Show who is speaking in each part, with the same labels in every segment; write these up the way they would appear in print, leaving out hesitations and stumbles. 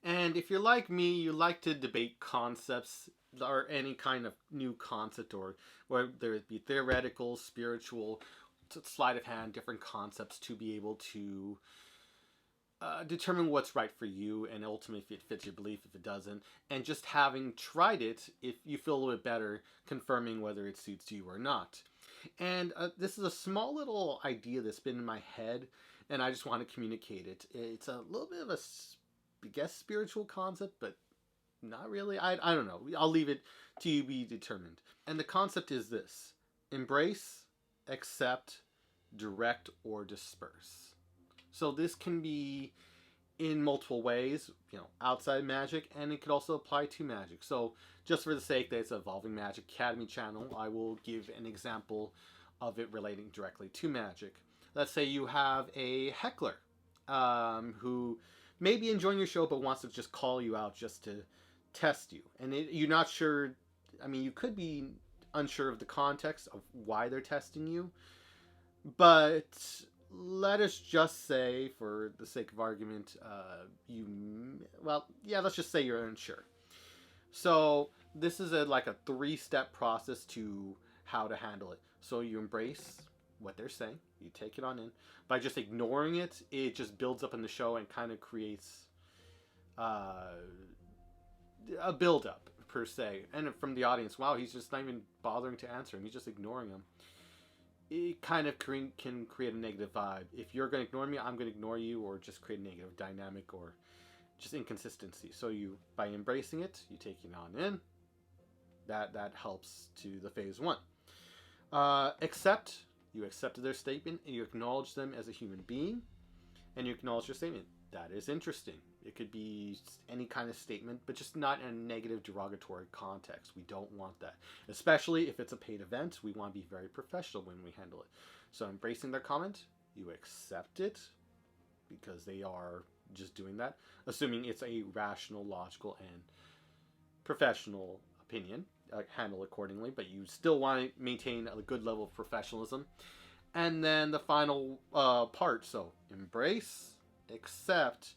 Speaker 1: And if you're like me, you like to debate concepts or any kind of new concept, or whether it be theoretical, spiritual, sleight of hand, different concepts to be able to determine what's right for you, and ultimately if it fits your belief, if it doesn't, and just having tried it, if you feel a little bit better, confirming whether it suits you or not. And this is a small little idea that's been in my head, and I just want to communicate it. It's a little bit of a, I guess, spiritual concept, but not really. I don't know. I'll leave it to you be determined. And the concept is this: embrace, accept, direct, or disperse. So this can be in multiple ways, outside magic, and it could also apply to magic. So just for the sake that it's Evolving Magic Academy channel, I will give an example of it relating directly to magic. Let's say you have a heckler who may be enjoying your show but wants to just call you out just to test you. And you're not sure, you could be unsure of the context of why they're testing you, but let us just say, for the sake of argument, let's just say you're unsure. So this is like a 3-step process to how to handle it. So you embrace what they're saying, you take it on in. By just ignoring it, it just builds up in the show and kind of creates a build-up, per se. And from the audience, wow, he's just not even bothering to answer him, he's just ignoring him. It kind of can create a negative vibe. If you're going to ignore me, I'm going to ignore you, or just create a negative dynamic or just inconsistency. So by embracing it, you take it on in. That helps to the phase 1. Accept. You accepted their statement, and you acknowledge them as a human being, and you acknowledge their statement. That is interesting. It could be any kind of statement, but just not in a negative, derogatory context. We don't want that. Especially if it's a paid event, we want to be very professional when we handle it. So embracing their comment, you accept it, because they are just doing that, assuming it's a rational, logical, and professional opinion. Handle accordingly, but you still want to maintain a good level of professionalism. And then the final part, so embrace, accept,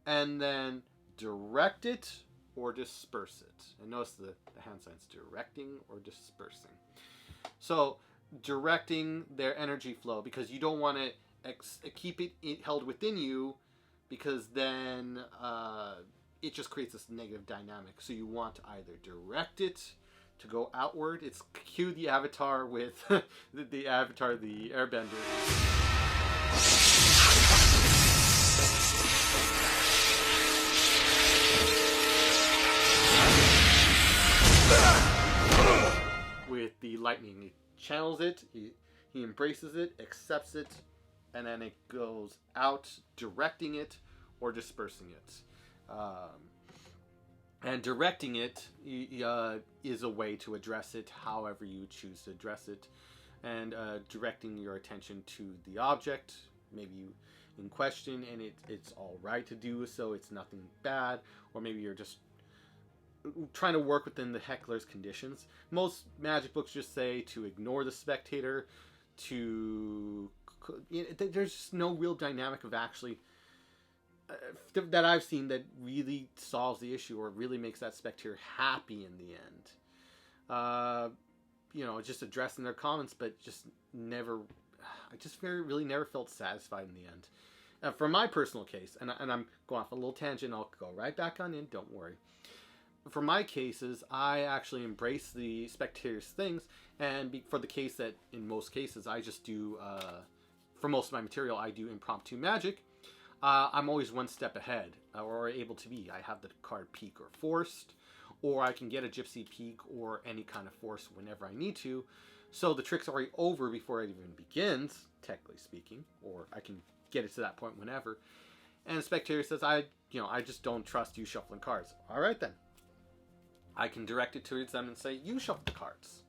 Speaker 1: and then direct it or disperse it. And notice the hand signs: directing or dispersing. So directing their energy flow, because you don't want to keep it held within you, because then it just creates this negative dynamic. So you want to either direct it to go outward. It's cue the avatar with the avatar, the airbender. With the lightning, he channels it, he embraces it, accepts it, and then it goes out, directing it or dispersing it. And directing it is a way to address it however you choose to address it. And directing your attention to the object, maybe you in question, and it's all right to do so, it's nothing bad. Or maybe you're just trying to work within the heckler's conditions. Most magic books just say to ignore the spectator, there's just no real dynamic of actually that I've seen that really solves the issue or really makes that spectator happy in the end. Just addressing their comments, but just never, I just really never felt satisfied in the end. For my personal case, and I'm going off a little tangent, I'll go right back on in, don't worry. For my cases, I actually embrace the spectator's things, and for the case that in most cases I just do, for most of my material, I do impromptu magic. I'm always one step ahead, or able to be. I have the card peak or forced, or I can get a gypsy peak or any kind of force whenever I need to. So the trick's already over before it even begins, technically speaking, or I can get it to that point whenever. And the spectator says, I just don't trust you shuffling cards. All right then. I can direct it towards them and say, you shuffle the cards.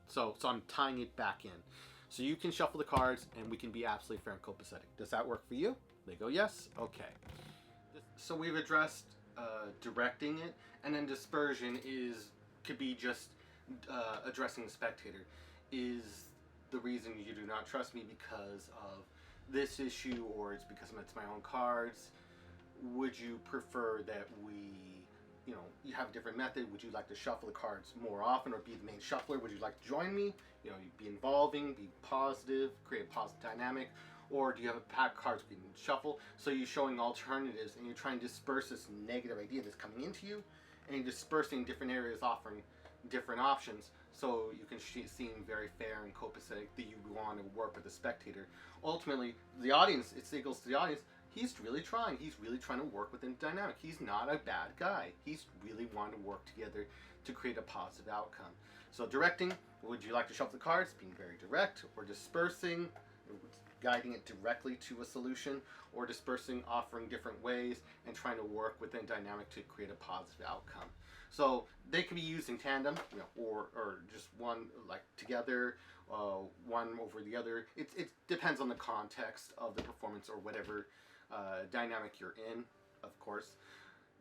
Speaker 1: So I'm tying it back in. So you can shuffle the cards, and we can be absolutely fair and copacetic. Does that work for you? They go, yes. Okay. So we've addressed directing it, and then dispersion could be just addressing the spectator. Is the reason you do not trust me because of this issue, or it's because it's my own cards? would you prefer that we, you have a different method? Would you like to shuffle the cards more often or be the main shuffler? Would you like to join me? Be involving, be positive, create a positive dynamic. Or do you have a pack of cards we can shuffle? So you're showing alternatives and you're trying to disperse this negative idea that's coming into you, and you're dispersing different areas, offering different options, so you can seem very fair and copacetic, that you want to work with the spectator. Ultimately, the audience, it signals to the audience, he's really trying. He's really trying to work within the dynamic. He's not a bad guy. He's really wanting to work together to create a positive outcome. So directing, would you like to shuffle the cards? Being very direct, or dispersing, guiding it directly to a solution, or dispersing, offering different ways, and trying to work within dynamic to create a positive outcome. So they can be used in tandem, or just one, like together, one over the other. It depends on the context of the performance or whatever dynamic you're in, of course.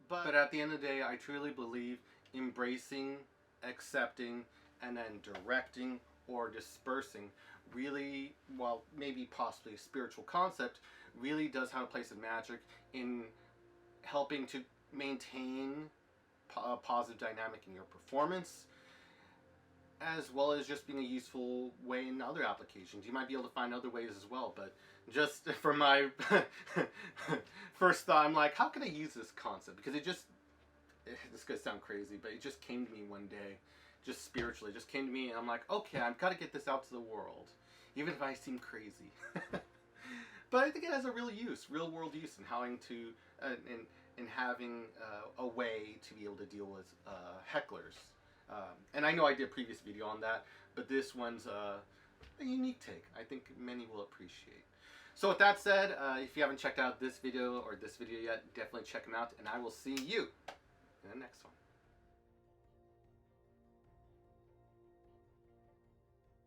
Speaker 1: But at the end of the day, I truly believe embracing, accepting, and then directing or dispersing really, well, maybe possibly a spiritual concept, really does have a place of magic in helping to maintain a positive dynamic in your performance, as well as just being a useful way in other applications. You might be able to find other ways as well, but just from my first thought, I'm like, how can I use this concept? Because this is going to sound crazy, but it just came to me one day, just spiritually, just came to me, and I'm like, okay, I've got to get this out to the world, even if I seem crazy. But I think it has a real world use in having to, in having a way to be able to deal with hecklers. And I know I did a previous video on that, but this one's a unique take. I think many will appreciate. So with that said, if you haven't checked out this video or this video yet, definitely check them out, and I will see you